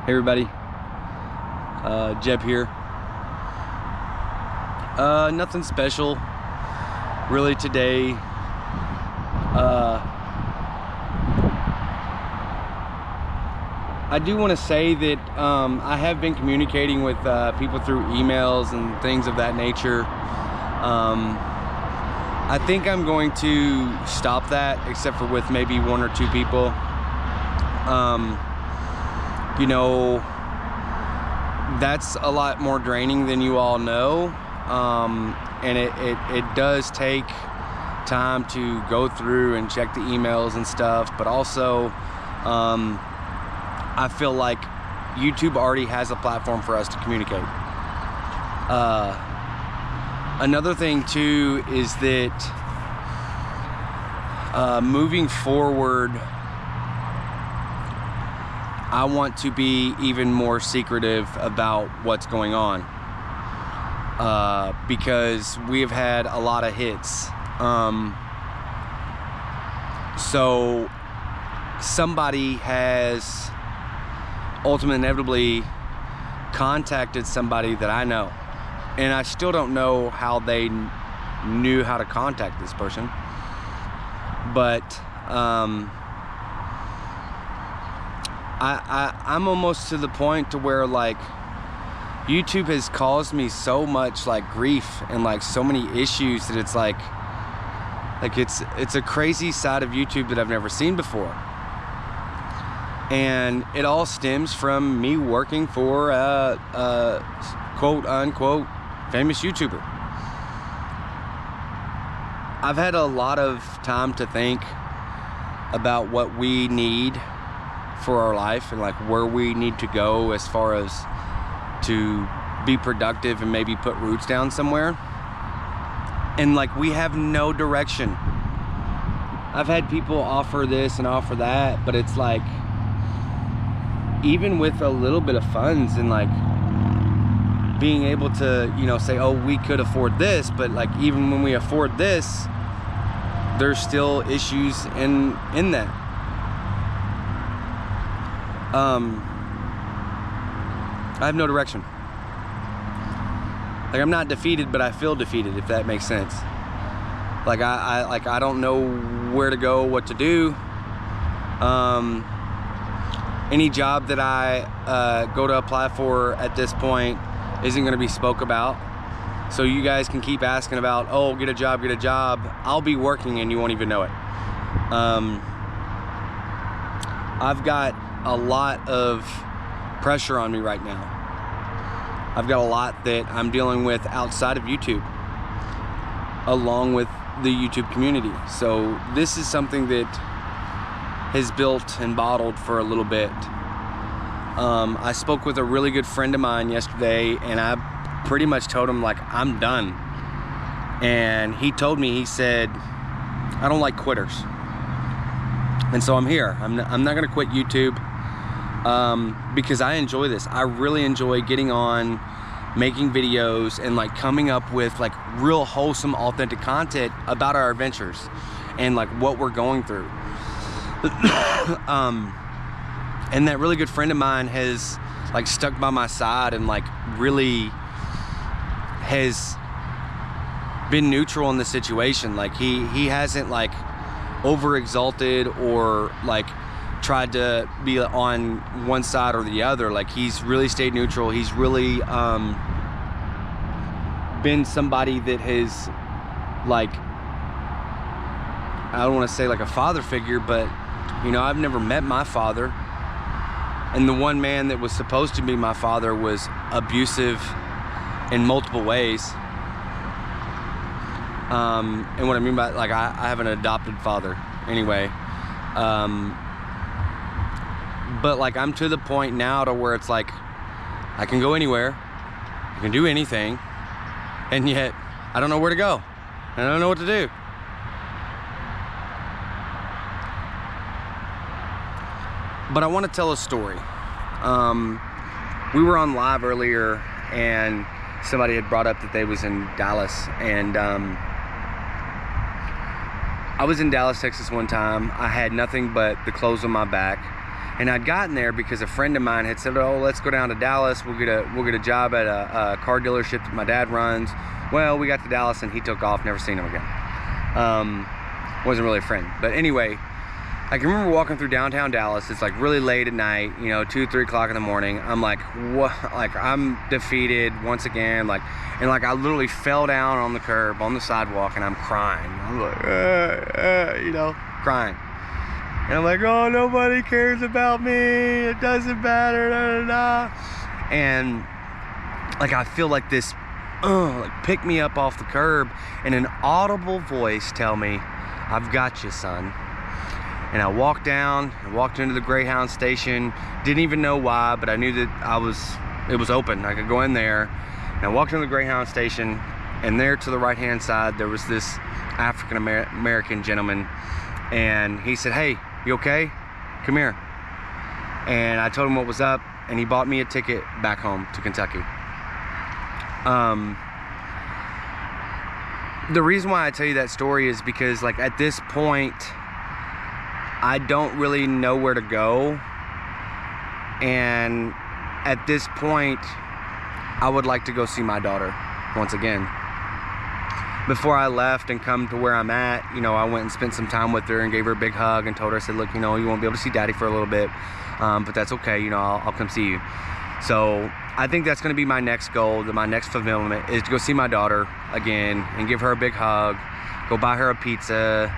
Hey everybody, Jeb here. Nothing special really today. I do want to say that I have been communicating with people through emails and things of that nature. I think I'm going to stop that, except for with maybe one or two people. You know, that's a lot more draining than you all know, and it does take time to go through and check the emails and stuff, but also I feel like YouTube already has a platform for us to communicate. Another thing too is that moving forward, I want to be even more secretive about what's going on, because we have had a lot of hits. So somebody has ultimately inevitably contacted somebody that I know, and I still don't know how they knew how to contact this person, but I'm almost to the point to where like YouTube has caused me so much like grief and like so many issues that it's like it's a crazy side of YouTube that I've never seen before. And it all stems from me working for a quote unquote famous YouTuber. I've had a lot of time to think about what we need for our life and like where we need to go as far as to be productive and maybe put roots down somewhere. And like we have no direction. I've had people offer this and offer that, but it's like even with a little bit of funds and like being able to, you know, say, oh, we could afford this, but like even when we afford this, there's still issues in that. I have no direction. Like I'm not defeated, but I feel defeated, if that makes sense. Like I don't know where to go, what to do. Any job that I go to apply for at this point isn't going to be spoke about. So you guys can keep asking about, oh, get a job, get a job. I'll be working and you won't even know it. I've got a lot of pressure on me right now. I've got a lot that I'm dealing with outside of YouTube, along with the YouTube community. So this is something that has built and bottled for a little bit. I spoke with a really good friend of mine yesterday, and I pretty much told him like I'm done. And he told me, he said, I don't like quitters. And so I'm here. I'm not gonna quit YouTube because I enjoy this. I really enjoy getting on, making videos, and like coming up with like real wholesome, authentic content about our adventures and like what we're going through. And that really good friend of mine has like stuck by my side and like really has been neutral in the situation. Like he hasn't like over exalted or like tried to be on one side or the other. Like he's really stayed neutral. He's really been somebody that has like, I don't want to say like a father figure, but you know, I've never met my father, and the one man that was supposed to be my father was abusive in multiple ways. And what I mean by like I have an adopted father anyway. But like I'm to the point now to where it's like I can go anywhere, I can do anything, and yet I don't know where to go, and I don't know what to do. But I want to tell a story. We were on live earlier, and somebody had brought up that they was in Dallas, and I was in Dallas, Texas one time. I had nothing but the clothes on my back, And I'd gotten there because a friend of mine had said, oh, let's go down to Dallas. We'll get a job at a car dealership that my dad runs. Well, we got to Dallas and he took off, never seen him again. Wasn't really a friend. But anyway, I can remember walking through downtown Dallas. It's like really late at night, you know, 2, 3 o'clock in the morning. I'm like, what? Like, I'm defeated once again. Like, and like I literally fell down on the curb, on the sidewalk, and I'm crying. I'm like, you know, crying. And I'm like, oh, nobody cares about me. It doesn't matter, da, da, da. And like, I feel like this, like pick me up off the curb, and an audible voice tell me, I've got you, son. And I walked down, I walked into the Greyhound station, didn't even know why, but I knew that it was open, I could go in there. And I walked into the Greyhound station, and there to the right-hand side, there was this African-American gentleman, and he said, hey, you okay? Come here. And I told him what was up, and he bought me a ticket back home to Kentucky. The reason why I tell you that story is because, like, at this point, I don't really know where to go, and at this point I would like to go see my daughter once again. Before I left and come to where I'm at, you know, I went and spent some time with her and gave her a big hug and told her, I said, look, you know, you won't be able to see daddy for a little bit, but that's okay, you know, I'll come see you. So I think that's going to be my next goal, my next fulfillment, is to go see my daughter again and give her a big hug, go buy her a pizza,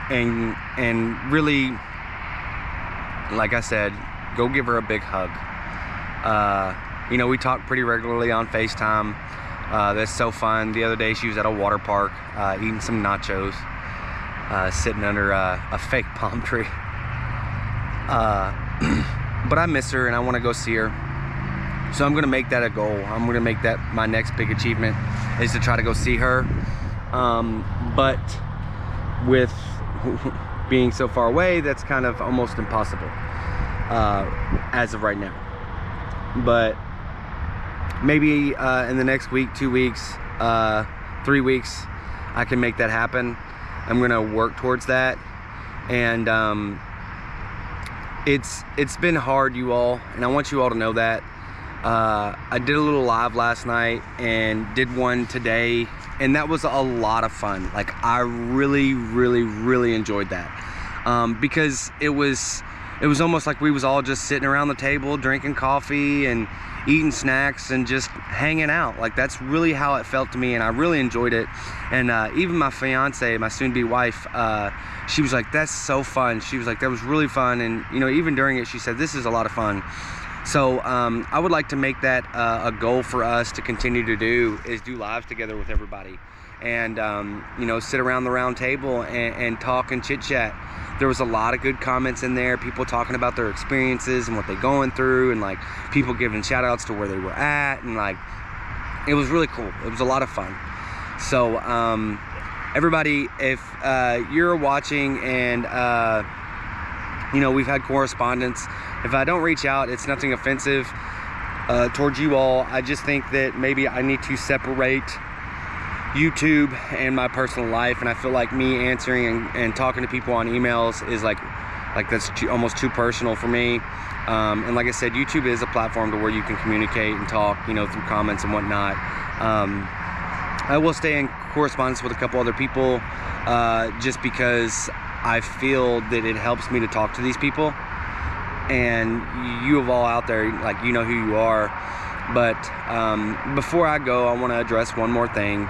and really, like I said, go give her a big hug. You know, we talk pretty regularly on FaceTime. That's so fun. The other day she was at a water park eating some nachos, sitting under a fake palm tree. But I miss her and I want to go see her. So I'm going to make that a goal. I'm going to make that my next big achievement, is to try to go see her. But with being so far away, that's kind of almost impossible as of right now. But maybe in the next week, 2 weeks, 3 weeks, I can make that happen. I'm gonna work towards that. And it's been hard, you all, and I want you all to know that. I did a little live last night and did one today, and that was a lot of fun. Like, I really enjoyed that, because it was almost like we was all just sitting around the table drinking coffee and eating snacks and just hanging out. Like, that's really how it felt to me, and I really enjoyed it. And even my fiance, my soon-to-be wife, she was like, that's so fun. She was like, that was really fun. And you know, even during it, she said, this is a lot of fun. So I would like to make that a goal for us to continue to do, is do lives together with everybody, and you know, sit around the round table and talk and chit chat. There was a lot of good comments in there, people talking about their experiences and what they're going through, and like people giving shout outs to where they were at, and like, it was really cool. It was a lot of fun. So everybody, if you're watching and you know, we've had correspondence, if I don't reach out, it's nothing offensive towards you all. I just think that maybe I need to separate YouTube and my personal life, and I feel like me answering and talking to people on emails is like that's almost too personal for me. And like I said, YouTube is a platform to where you can communicate and talk, you know, through comments and whatnot. I will stay in correspondence with a couple other people, just because I feel that it helps me to talk to these people. And you have all out there, like, you know who you are. But before I go, I want to address one more thing,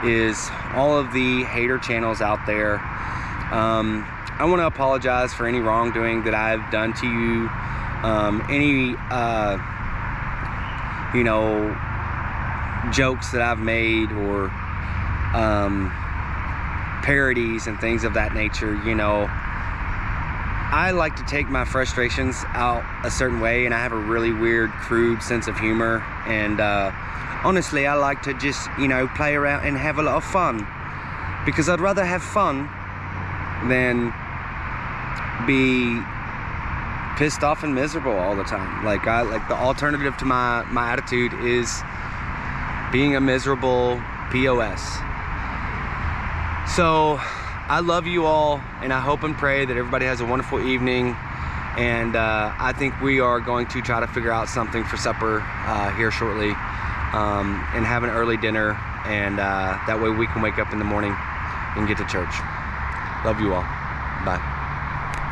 is all of the hater channels out there. I want to apologize for any wrongdoing that I've done to you, any you know, jokes that I've made, or parodies and things of that nature. You know, I like to take my frustrations out a certain way, and I have a really weird, crude sense of humor, and honestly, I like to just, you know, play around and have a lot of fun, because I'd rather have fun than be pissed off and miserable all the time. Like, the alternative to my attitude is being a miserable POS. So I love you all, and I hope and pray that everybody has a wonderful evening. And I think we are going to try to figure out something for supper here shortly, and have an early dinner, and that way we can wake up in the morning and get to church. Love you all. Bye.